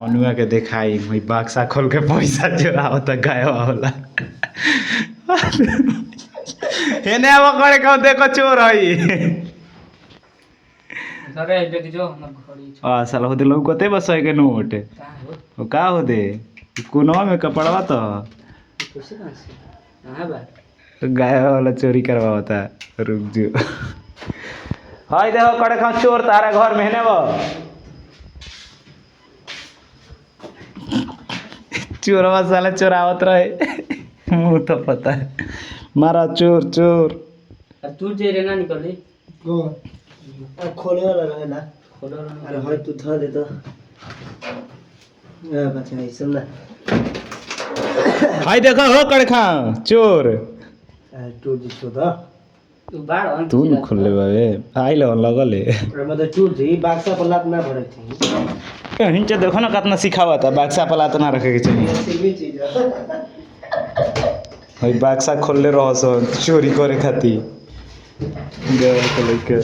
अनुआ के देखाई वही बक्सा खोल के पैसा चुरावता गायब होला। हेने अब करे कहू देखो चोर हई। अरे देख जो हमर घड़ी छ। साला होदे लोग कते बसै के नोट ओ का होदे कोनवा में कपड़वा तो कैसे कहां से हां बा गायब वाला चोरी करवावता। रुक जो हाय देखो करे खा चोर तारा घर में हेने वो चोरवा साला चोरावत रहे। मुंह तो पता है मारा चोर चोर। तू जे रे ना निकली गो खोले वाला रहे ना खोलो अरे भाई तू था दे तो ए बच्चा है सुन ना हाय देखो हो करे खा चोर टूट जी तो तू बाड़ तू न खोले बाबे आइले लगले अरे मतलब टूट जी बाक्सा पर लात ना भरे थी कहीं से देखो ना कितना सिखावा था बाक्सा पला तो ना रखे के चाहिए। सीधी चीज है भाई बाक्सा खोलले रहो सो चोरी करे खाती गया को लेके